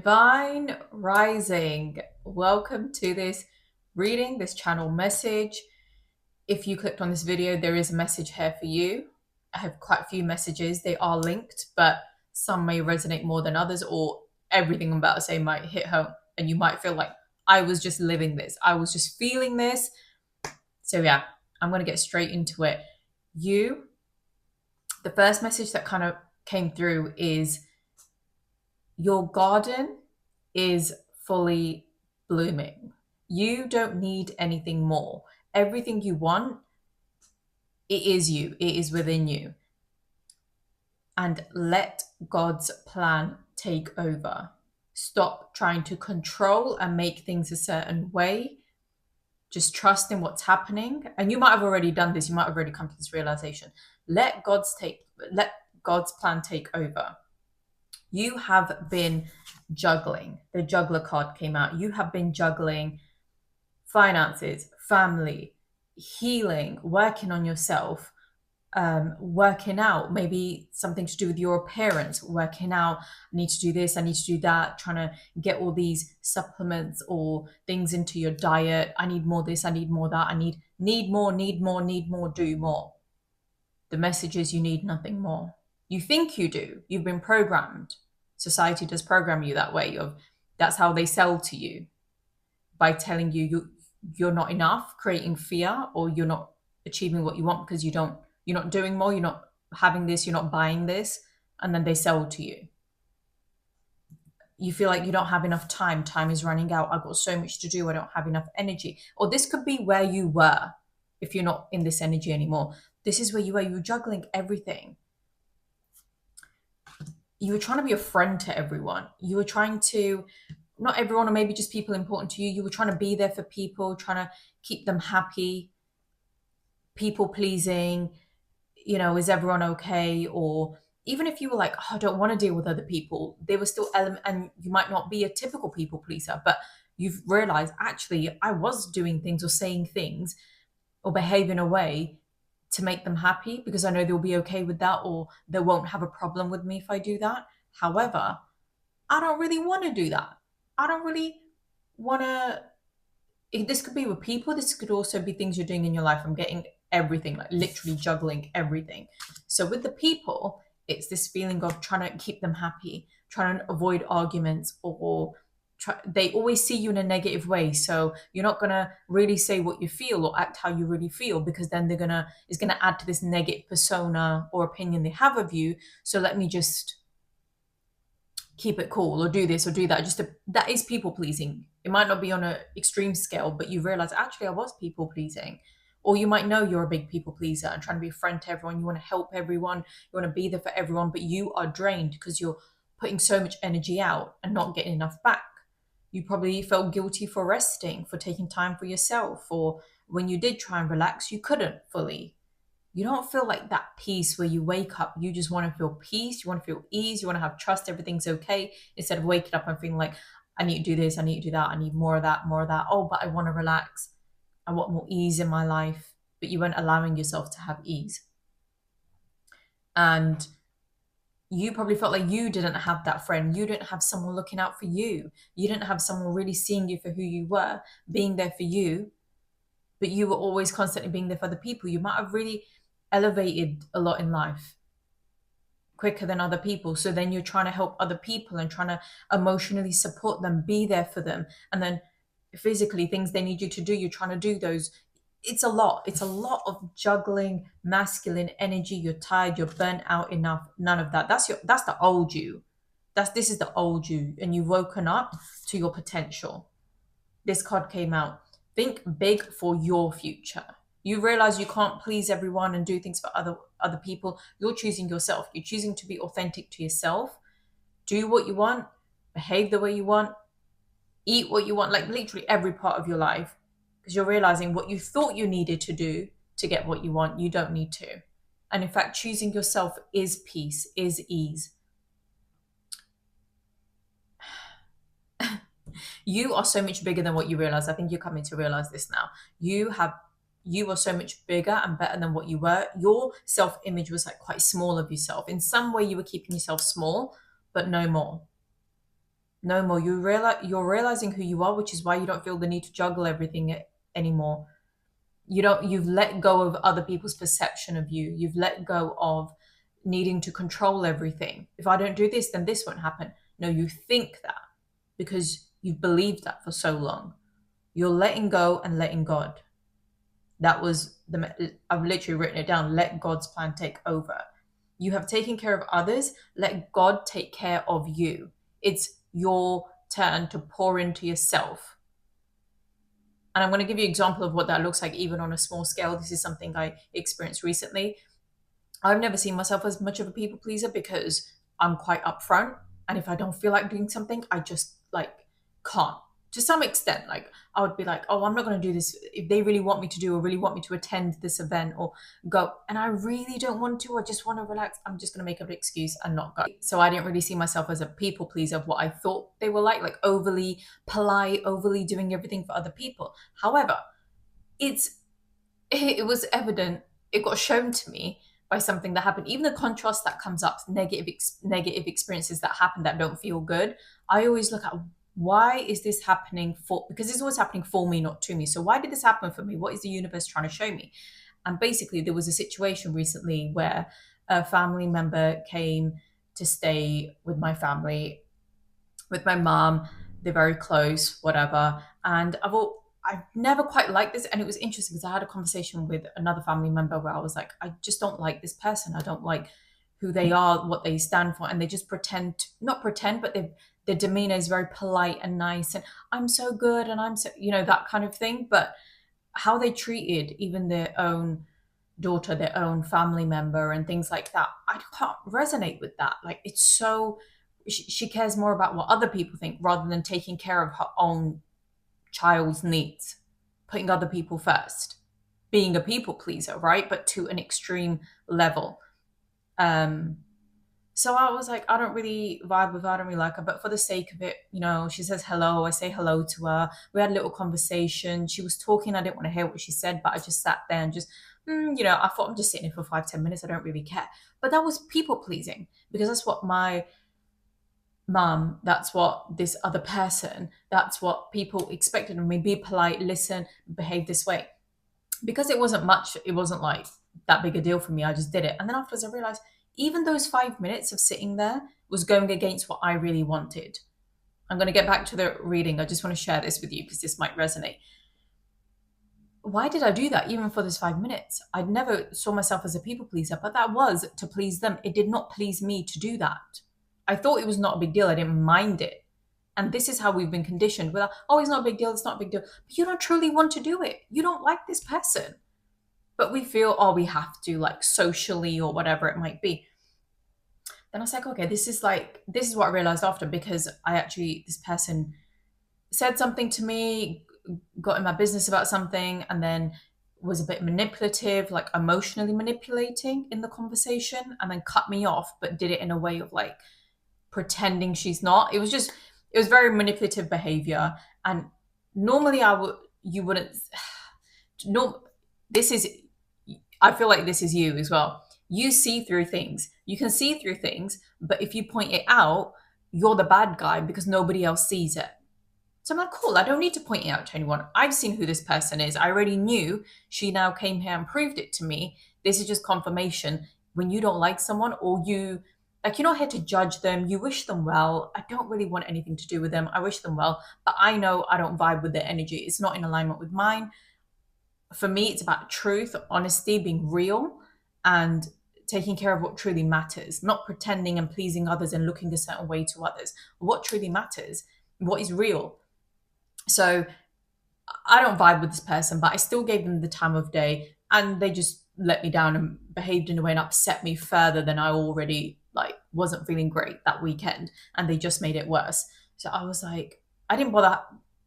Divine Rising. Welcome to this reading, this channel message. If you clicked on this video, there is a message here for you. I have quite a few messages. They are linked, but some may resonate more than others, or everything I'm about to say might hit home and you might feel like I was just living this. I was just feeling this. So yeah, I'm going to get straight into it. The first message that kind of came through is your garden is fully blooming. You don't need anything more. Everything you want, it is you, it is within you. And let God's plan take over. Stop trying to control and make things a certain way. Just trust in what's happening. And you might have already done this, you might have already come to this realization. Let God's plan take over. You have been juggling. The juggler card came out. You have been juggling finances, family, healing, working on yourself, working out, maybe something to do with your appearance, working out, I need to do this, I need to do that, trying to get all these supplements or things into your diet. I need more this, I need more that, I need more, do more. The message is you need nothing more. You think you do. You've been programmed. Society does program you that way. That's how they sell to you, by telling you're not enough, creating fear, or you're not achieving what you want because you're not doing more, you're not having this, you're not buying this, and then they sell to you. You feel like you don't have enough time. Time is running out. I've got so much to do. I don't have enough energy. Or this could be where you were if you're not in this energy anymore. This is where you were. You were juggling everything. You were trying to be a friend to everyone. You were trying to, not everyone, or maybe just people important to you. You were trying to be there for people, trying to keep them happy, people pleasing, is everyone okay? Or even if you were like, oh, I don't want to deal with other people, they were still and you might not be a typical people pleaser, but you've realized actually I was doing things or saying things or behaving a way to make them happy because I know they'll be okay with that, or they won't have a problem with me if I do that. However, I don't really want to do that. I don't really want to. This could be with people. This could also be things you're doing in your life. I'm getting everything, like literally juggling everything. So with the people, it's this feeling of trying to keep them happy, trying to avoid arguments, or they always see you in a negative way. So you're not gonna really say what you feel or act how you really feel, because then it's gonna add to this negative persona or opinion they have of you. So let me just keep it cool or do this or do that. That is people pleasing. It might not be on an extreme scale, but you realize actually I was people pleasing. Or you might know you're a big people pleaser and trying to be a friend to everyone. You want to help everyone. You want to be there for everyone, but you are drained because you're putting so much energy out and not getting enough back. You probably felt guilty for resting, for taking time for yourself, or when you did try and relax, you couldn't fully. You don't feel like that peace where you wake up, you just want to feel peace, you want to feel ease, you want to have trust, everything's okay, instead of waking up and feeling like, I need to do this, I need to do that, I need more of that, more of that. Oh, but I want to relax. I want more ease in my life. But you weren't allowing yourself to have ease. And you probably felt like you didn't have that friend. You didn't have someone looking out for you. You didn't have someone really seeing you for who you were, being there for you. But you were always constantly being there for other people. You might have really elevated a lot in life quicker than other people. So then you're trying to help other people and trying to emotionally support them, be there for them. And then physically, things they need you to do, you're trying to do those. It's a lot of juggling masculine energy. You're tired, you're burnt out enough. None of that. That's the old you. This is the old you, and you've woken up to your potential. This card came out. Think big for your future. You realize you can't please everyone and do things for other people. You're choosing yourself. You're choosing to be authentic to yourself. Do what you want, behave the way you want, eat what you want, like literally every part of your life, because you're realizing what you thought you needed to do to get what you want, you don't need to. And in fact, choosing yourself is peace, is ease. You are so much bigger than what you realize. I think you're coming to realize this now. You are so much bigger and better than what you were. Your self-image was like quite small of yourself. In some way, you were keeping yourself small, but no more. No more. You're realizing who you are, which is why you don't feel the need to juggle everything anymore. You've let go of other people's perception of you. You've let go of needing to control everything. If I don't do this, then this won't happen. No, you think that because you've believed that for so long. You're letting go and letting God. That was I've literally written it down. Let God's plan take over. You have taken care of others. Let God take care of you. It's your turn to pour into yourself. And I'm going to give you an example of what that looks like, even on a small scale. This is something I experienced recently. I've never seen myself as much of a people pleaser because I'm quite upfront. And if I don't feel like doing something, I just like can't. To some extent, like I would be like, oh, I'm not going to do this. If they really want me to do or really want me to attend this event or go, and I really don't want to, I just want to relax, I'm just going to make up an excuse and not go. So I didn't really see myself as a people pleaser of what I thought they were like overly polite, overly doing everything for other people. However, it was evident, it got shown to me by something that happened. Even the contrast that comes up, negative experiences that happen that don't feel good, I always look at, why is this happening for, because it's always happening for me, not to me. So why did this happen for me? What is the universe trying to show me? And basically there was a situation recently where a family member came to stay with my family, with my mom. They're very close, whatever. And I've never quite liked this. And it was interesting because I had a conversation with another family member where I was like, I just don't like this person. I don't like who they are, what they stand for. And they just not pretend, but their demeanor is very polite and nice. And I'm so good. And I'm so, that kind of thing. But how they treated even their own daughter, their own family member, and things like that, I can't resonate with that. Like, it's so, she cares more about what other people think rather than taking care of her own child's needs, putting other people first, being a people pleaser, right? But to an extreme level. So I was like, I don't really vibe with her, I don't really like her, but for the sake of it, she says hello, I say hello to her. We had a little conversation. She was talking, I didn't want to hear what she said, but I just sat there and just, I thought, I'm just sitting here for 5-10 minutes, I don't really care. But that was people pleasing because that's what my mum, that's what this other person, that's what people expected of me. Be polite, listen, behave this way. Because it wasn't much, it wasn't like that big a deal for me. I just did it. And then afterwards I realized even those 5 minutes of sitting there was going against what I really wanted. I'm going to get back to the reading. I just want to share this with you because this might resonate. Why did I do that even for those 5 minutes? I never saw myself as a people pleaser, but that was to please them. It did not please me to do that. I thought it was not a big deal. I didn't mind it. And this is how we've been conditioned. We're like, oh, it's not a big deal. It's not a big deal. But you don't truly want to do it. You don't like this person. But we feel, oh, we have to, like, socially or whatever it might be. Then I was like, okay, this is what I realized after, because this person said something to me, got in my business about something, and then was a bit manipulative, like emotionally manipulating in the conversation, and then cut me off, but did it in a way of like pretending she's not. It was very manipulative behavior. And normally you wouldn't, no, I feel like this is you as well. You see through things. You can see through things, but if you point it out, you're the bad guy because nobody else sees it. So I'm like, cool, I don't need to point it out to anyone. I've seen who this person is. I already knew. She now came here and proved it to me. This is just confirmation. When you don't like someone, or you're not here to judge them. You wish them well. I don't really want anything to do with them. I wish them well, but I know I don't vibe with their energy. It's not in alignment with mine. For me, it's about truth, honesty, being real, and taking care of what truly matters, not pretending and pleasing others and looking a certain way to others. What truly matters, what is real. So I don't vibe with this person, but I still gave them the time of day, and they just let me down and behaved in a way and upset me further than I already wasn't feeling great that weekend, and they just made it worse. So I was like, I didn't bother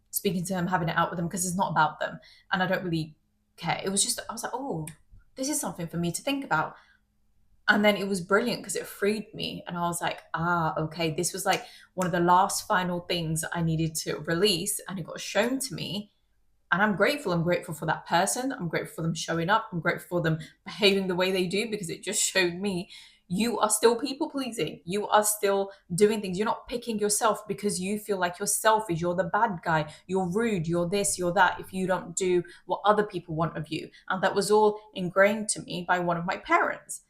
speaking to them, having it out with them, because it's not about them, and I don't really care. It was just, I was like, oh, this is something for me to think about. And then it was brilliant because it freed me. And I was like, okay, this was like one of the last final things I needed to release. And it got shown to me. And I'm grateful. I'm grateful for that person. I'm grateful for them showing up. I'm grateful for them behaving the way they do, because it just showed me You are still people pleasing. You are still doing things. You're not picking yourself because you feel like you're selfish. You're the bad guy. You're rude. You're this, you're that if you don't do what other people want of you. And that was all ingrained to me by one of my parents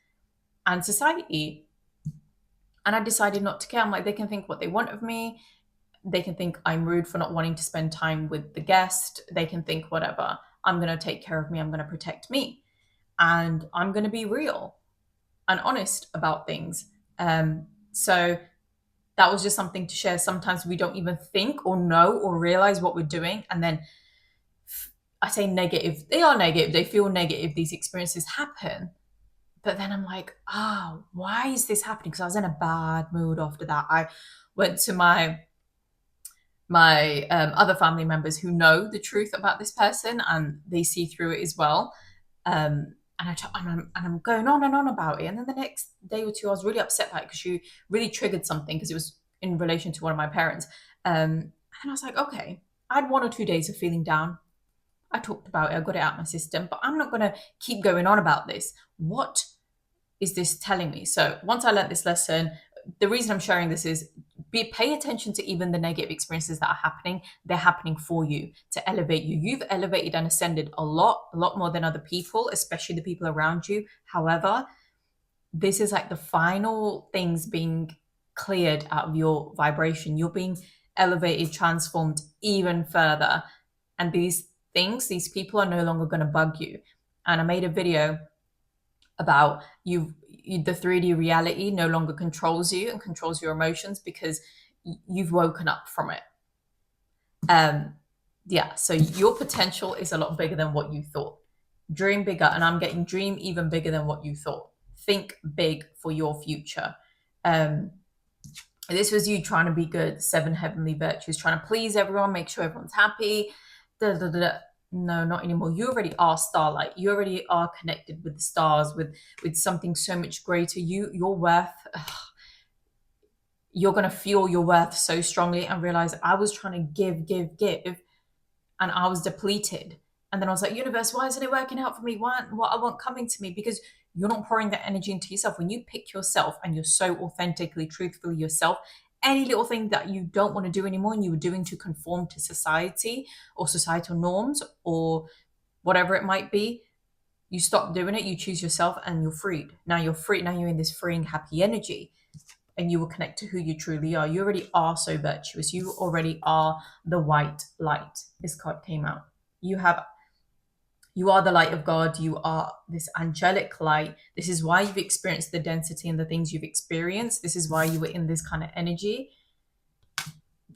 and society. And I decided not to care. I'm like, they can think what they want of me. They can think I'm rude for not wanting to spend time with the guest. They can think whatever. I'm going to take care of me. I'm going to protect me. And I'm going to be real and honest about things. So that was just something to share. Sometimes we don't even think or know or realize what we're doing. And then I say negative, they are negative, they feel negative, these experiences happen. But then I'm like, why is this happening? Because I was in a bad mood after that. I went to my other family members who know the truth about this person and they see through it as well. And I'm going on and on about it. And then the next day or two, I was really upset about it because she really triggered something because it was in relation to one of my parents. And I was like, okay, I had 1 or 2 days of feeling down. I talked about it, I got it out of my system, but I'm not going to keep going on about this. What is this telling me? So once I learned this lesson, the reason I'm sharing this is pay attention to even the negative experiences that are happening. They're happening for you to elevate you. You've elevated and ascended a lot more than other people, especially the people around you. However, this is like the final things being cleared out of your vibration. You're being elevated, transformed even further. And these things, these people are no longer going to bug you. And I made a video about the 3D reality no longer controls you and controls your emotions because you've woken up from it. So your potential is a lot bigger than what you thought. Dream bigger, and I'm getting dream even bigger than what you thought. Think big for your future. This was you trying to be good, 7 heavenly virtues, trying to please everyone, make sure everyone's happy. No, not anymore. You already are starlight. You already are connected with the stars, with something so much greater. Your worth, you're going to feel your worth so strongly and realize I was trying to give, and I was depleted. And then I was like, universe, why isn't it working out for me? What I want coming to me? Because you're not pouring that energy into yourself. When you pick yourself and you're so authentically, truthfully yourself, any little thing that you don't want to do anymore and you were doing to conform to society or societal norms or whatever it might be, you stop doing it, you choose yourself, and you're freed. Now you're free. Now you're in this freeing, happy energy, and you will connect to who you truly are. You already are so virtuous. You already are the white light. This card came out. You are the light of God. You are this angelic light. This is why you've experienced the density and the things you've experienced. This is why you were in this kind of energy.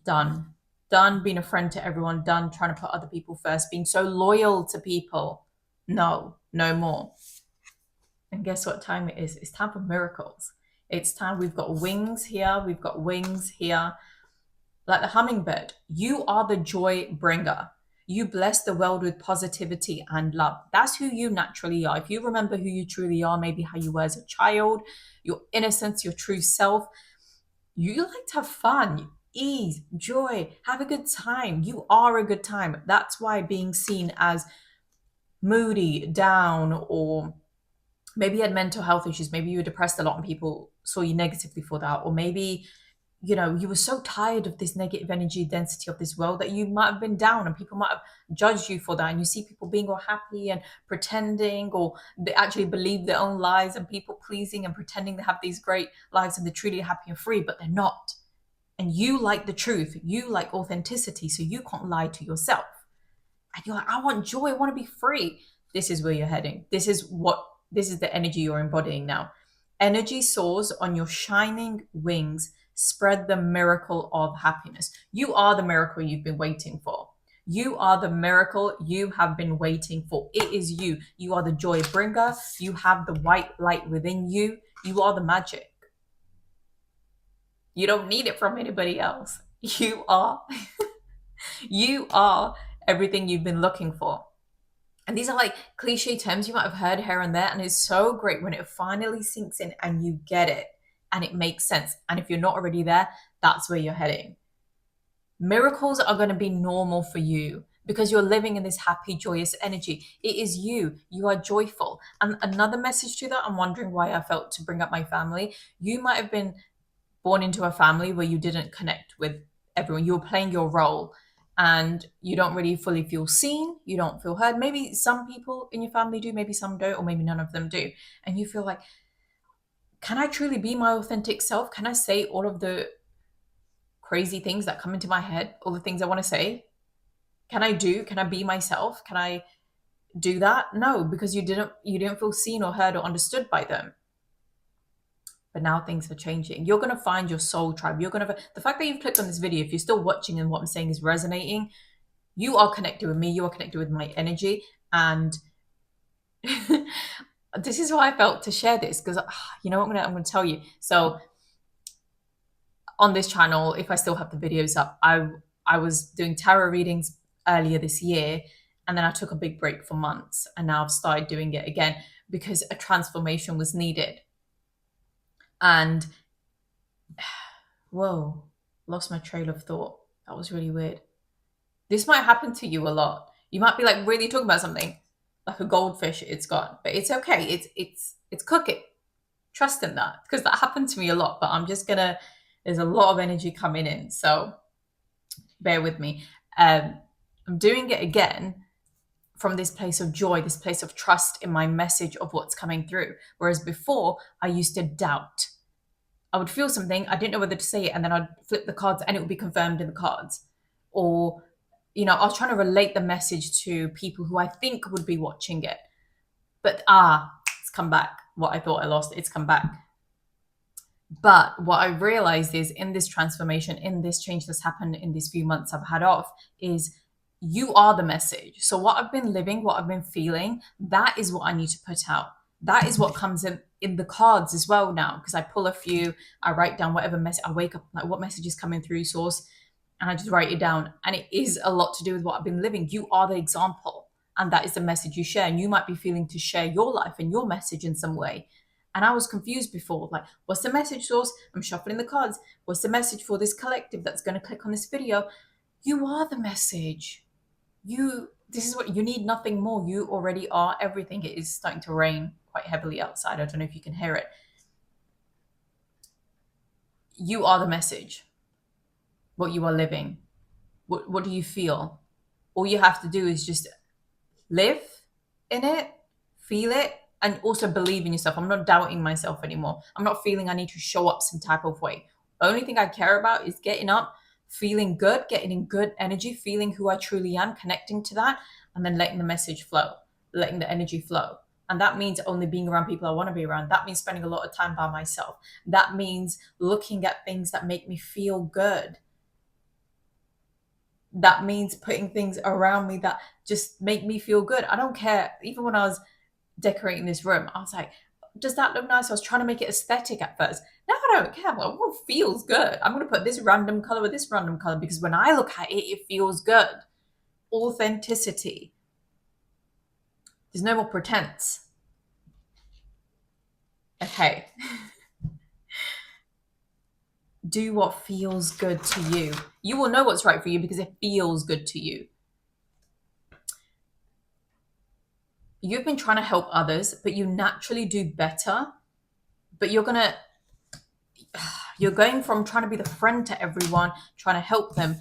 Done being a friend to everyone. Done trying to put other people first. Being so loyal to people. No more. And guess what time it is? It's time for miracles. It's time. We've got wings here. We've got wings here. Like the hummingbird. You are the joy bringer. You bless the world with positivity and love. That's who you naturally are. If you remember who you truly are, maybe how you were as a child, your innocence, your true self, you like to have fun, ease, joy, have a good time. You are a good time. That's why being seen as moody, down, or maybe you had mental health issues, maybe you were depressed a lot and people saw you negatively for that, or maybe you were so tired of this negative energy density of this world that you might have been down and people might have judged you for that. And you see people being all happy and pretending, or they actually believe their own lies and people pleasing and pretending they have these great lives and they're truly happy and free, but they're not. And you like the truth, you like authenticity, so you can't lie to yourself. And you're like, I want joy, I want to be free. This is where you're heading. This is the energy you're embodying now. Energy soars on your shining wings. Spread the miracle of happiness. You are the miracle you've been waiting for. You are the miracle you have been waiting for. It is you. You are the joy bringer. You have the white light within you. You are the magic. You don't need it from anybody else. You are. You are everything you've been looking for. And these are like cliche terms you might have heard here and there. And it's so great when it finally sinks in and you get it. And it makes sense. And if you're not already there, that's where you're heading. Miracles are going to be normal for you because you're living in this happy, joyous energy. It is you. You are joyful. And another message to that, I'm wondering why I felt to bring up my family. You might have been born into a family where you didn't connect with everyone. You were playing your role and you don't really fully feel seen. You don't feel heard. Maybe some people in your family do, maybe some don't, or maybe none of them do. And you feel like, can I truly be my authentic self? Can I say all of the crazy things that come into my head, all the things I want to say? Can I be myself? Can I do that? No, because you didn't feel seen or heard or understood by them. But now things are changing. You're going to find your soul tribe. The fact that you've clicked on this video, if you're still watching and what I'm saying is resonating, you are connected with me. You are connected with my energy. And this is why I felt to share this, because you know what I'm going to tell you. So on this channel, if I still have the videos up, I was doing tarot readings earlier this year, and then I took a big break for months, and now I've started doing it again because a transformation was needed. And whoa, lost my trail of thought. That was really weird. This might happen to you a lot. You might be like really talking about something, like a goldfish, it's gone. But it's okay. It's cooking. Trust in that, because that happened to me a lot. But there's a lot of energy coming in, so bear with me. I'm doing it again from this place of joy, this place of trust in my message of what's coming through. Whereas before, I used to doubt. I would feel something, I didn't know whether to say it, and then I'd flip the cards and it would be confirmed in the cards. Or, I was trying to relate the message to people who I think would be watching it. But it's come back. What I thought I lost, it's come back. But what I realized is, in this transformation, in this change that's happened in these few months I've had off, is you are the message. So what I've been living, what I've been feeling, that is what I need to put out. That is what comes in the cards as well now, because I pull a few, I write down whatever message, I wake up, like what message is coming through source, and I just write it down. And it is a lot to do with what I've been living. You are the example, and that is the message you share. And you might be feeling to share your life and your message in some way. And I was confused before, like, what's the message source? I'm shuffling the cards. What's the message for this collective that's going to click on this video? You are the message. This is what you need, nothing more. You already are everything. It is starting to rain quite heavily outside. I don't know if you can hear it. You are the message. What you are living. What do you feel? All you have to do is just live in it, feel it, and also believe in yourself. I'm not doubting myself anymore. I'm not feeling I need to show up some type of way. The only thing I care about is getting up, feeling good, getting in good energy, feeling who I truly am, connecting to that, and then letting the message flow, letting the energy flow. And that means only being around people I want to be around. That means spending a lot of time by myself. That means looking at things that make me feel good. That means putting things around me that just make me feel good. I don't care. Even when I was decorating this room, I was like, does that look nice? I was trying to make it aesthetic at first. Now I don't care. Well, what feels good? I'm going to put this random color with this random color, because when I look at it, it feels good. Authenticity. There's no more pretense. Okay. Do what feels good to you. You will know what's right for you because it feels good to you. You've been trying to help others, but you naturally do better. But you're going from trying to be the friend to everyone, trying to help them,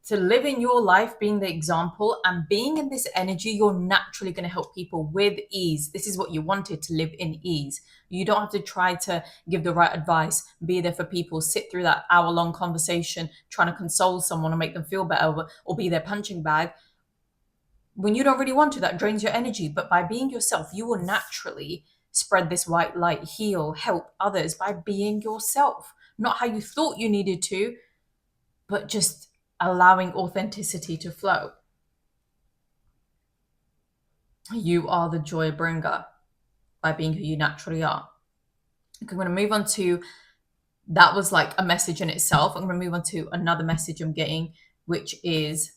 to living your life, being the example, and being in this energy. You're naturally going to help people with ease. This is what you wanted, to live in ease. You don't have to try to give the right advice, be there for people, sit through that hour-long conversation, trying to console someone or make them feel better, or be their punching bag. When you don't really want to, that drains your energy. But by being yourself, you will naturally spread this white light, heal, help others by being yourself. Not how you thought you needed to, but just allowing authenticity to flow. You are the joy bringer by being who you naturally are. Okay, I'm going to move on to, that was like a message in itself. I'm going to move on to another message I'm getting, which is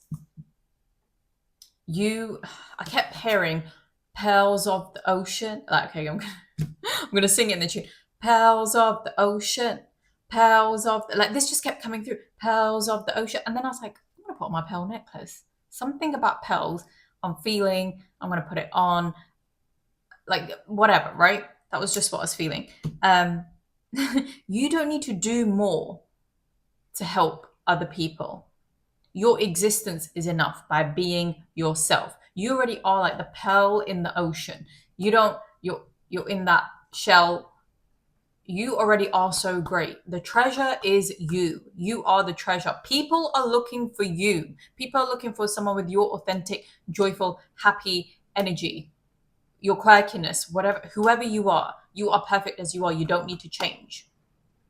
I kept hearing pearls of the ocean. Like, okay, I'm going to sing it in the tune. Pearls of the ocean. Pearls of like this just kept coming through. Pearls of the ocean. And then I was like, I'm going to put on my pearl necklace. Something about pearls. I'm feeling, I'm going to put it on, like whatever, right? That was just what I was feeling. Um, you don't need to do more to help other people. Your existence is enough by being yourself. You already are like the pearl in the ocean. You don't, you're in that shell. You already are so great. The treasure is you. You are the treasure. People are looking for you. People are looking for someone with your authentic, joyful, happy energy, your quirkiness, whatever, whoever you are perfect as you are. You don't need to change.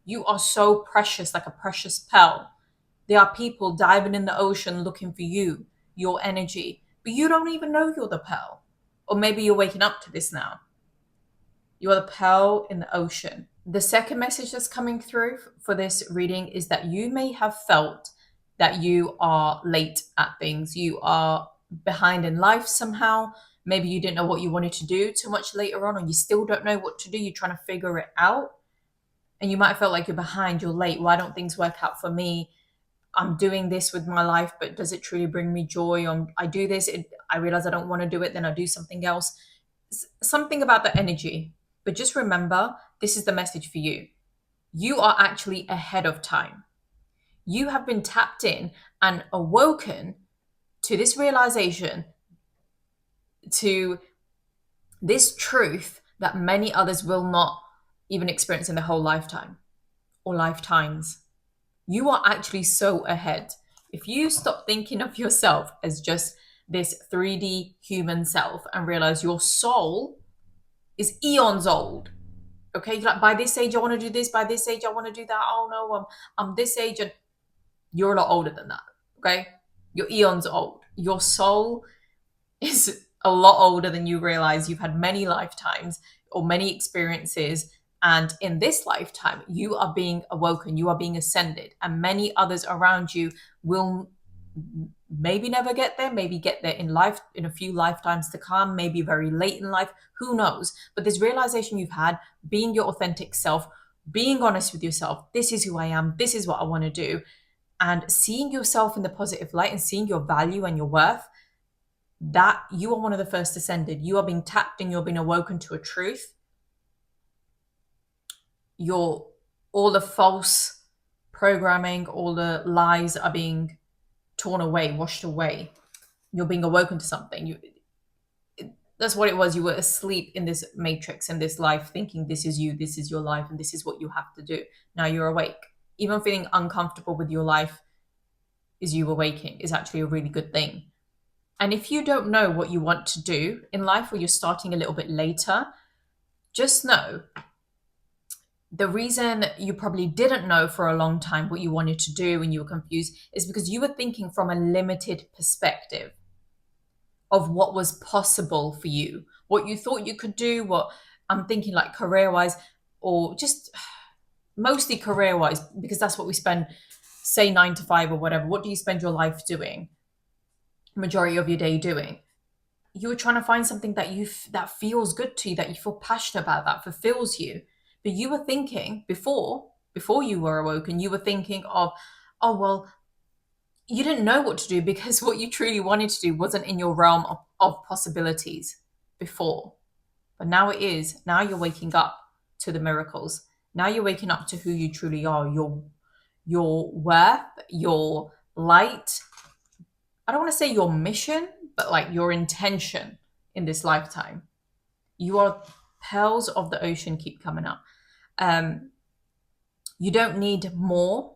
You are so precious, like a precious pearl. There are people diving in the ocean looking for you, your energy, but you don't even know you're the pearl. Or maybe you're waking up to this now. You are the pearl in the ocean. The second message that's coming through for this reading is that you may have felt that you are late at things. You are behind in life somehow. Maybe you didn't know what you wanted to do too much later on, or you still don't know what to do. You're trying to figure it out. And you might feel like you're behind, you're late. Why don't things work out for me? I'm doing this with my life, but does it truly bring me joy? I do this, I realize I don't want to do it, then I do something else. Something about the energy. But just remember, this is the message for you. You are actually ahead of time. You have been tapped in and awoken to this realization, to this truth that many others will not even experience in their whole lifetime or lifetimes. You are actually so ahead. If you stop thinking of yourself as just this 3D human self and realize your soul is eons old. Okay, like by this age I want to do this, by this age I want to do that. Oh no, I'm this age, and you're a lot older than that. Okay, you're eons old. Your soul is a lot older than you realize. You've had many lifetimes or many experiences, and in this lifetime you are being awoken, you are being ascended, and many others around you will maybe never get there, maybe get there in life, in a few lifetimes to come, maybe very late in life, who knows. But this realization you've had, being your authentic self, being honest with yourself, this is who I am, this is what I want to do, and seeing yourself in the positive light and seeing your value and your worth, that you are one of the first ascended. You are being tapped and you're being awoken to a truth. All the false programming, all the lies are being torn away, washed away. You're being awoken to something. That's what it was. You were asleep in this matrix, in this life, thinking this is you, this is your life, and this is what you have to do. Now you're awake. Even feeling uncomfortable with your life is you awaking, is actually a really good thing. And if you don't know what you want to do in life, or you're starting a little bit later, just know the reason you probably didn't know for a long time what you wanted to do and you were confused is because you were thinking from a limited perspective of what was possible for you, what you thought you could do, what I'm thinking like career wise, or just mostly career wise, because that's what we spend, say 9 to 5 or whatever. What do you spend your life doing? Majority of your day doing? You were trying to find something that that feels good to you, that you feel passionate about, that fulfills you. But you were thinking before you were awoken, you were thinking of, oh well, you didn't know what to do because what you truly wanted to do wasn't in your realm of possibilities before. But now it is. Now you're waking up to the miracles. Now you're waking up to who you truly are, your worth, your light. I don't want to say your mission, but like your intention in this lifetime. You are pearls of the ocean, keep coming up. You don't need more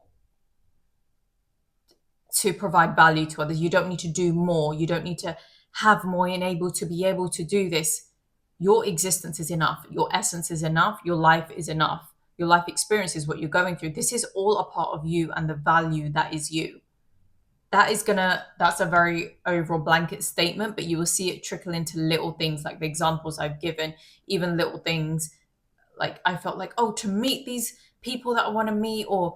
to provide value to others. You don't need to do more. You don't need to have more and able to be able to do this. Your existence is enough. Your essence is enough. Your life is enough. Your life experience is what you're going through. This is all a part of you and the value that is you. That's a very overall blanket statement, but you will see it trickle into little things like the examples I've given, even little things like I felt like, oh, to meet these people that I want to meet or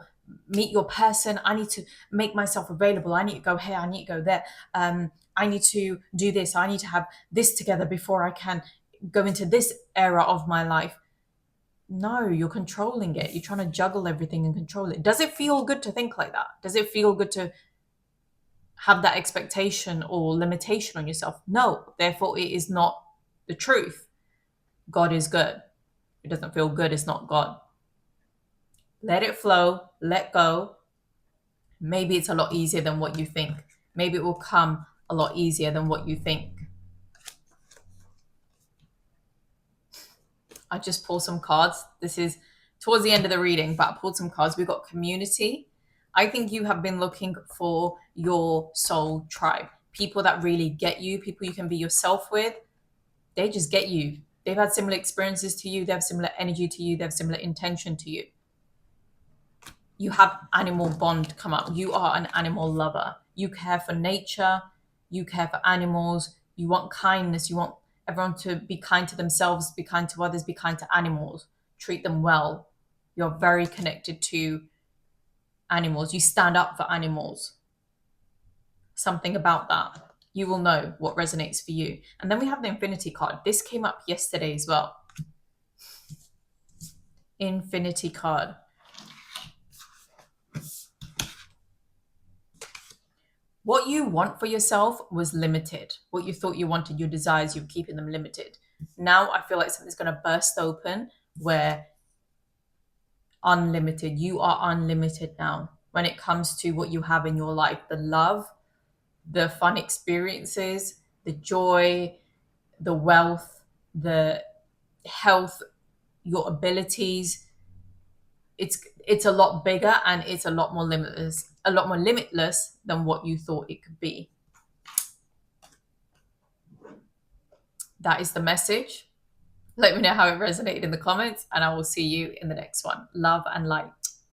meet your person, I need to make myself available. I need to go here. I need to go there. I need to do this. I need to have this together before I can go into this era of my life. No, you're controlling it. You're trying to juggle everything and control it. Does it feel good to think like that? Does it feel good to have that expectation or limitation on yourself. No, therefore it is not the truth. God is good. It doesn't feel good, it's not God. Let it flow, let go. Maybe it's a lot easier than what you think. Maybe it will come a lot easier than what you think. I just pulled some cards. This is towards the end of the reading, but I pulled some cards. We've got community. I think you have been looking for your soul tribe, people that really get you, people you can be yourself with. They just get you. They've had similar experiences to you. They have similar energy to you. They have similar intention to you. You have animal bond come up. You are an animal lover. You care for nature. You care for animals. You want kindness. You want everyone to be kind to themselves, be kind to others, be kind to animals, treat them well. You're very connected to animals. You stand up for animals. Something about that. You will know what resonates for you. And then we have the Infinity card. This came up yesterday as well. Infinity card. What you want for yourself was limited. What you thought you wanted, your desires, you're keeping them limited. Now I feel like something's going to burst open where unlimited, you are unlimited now when it comes to what you have in your life, the love, the fun experiences, the joy, the wealth, the health, your abilities. It's a lot bigger and it's a lot more limitless than what you thought it could be. That is the message. Let me know how it resonated in the comments, and I will see you in the next one. Love and light.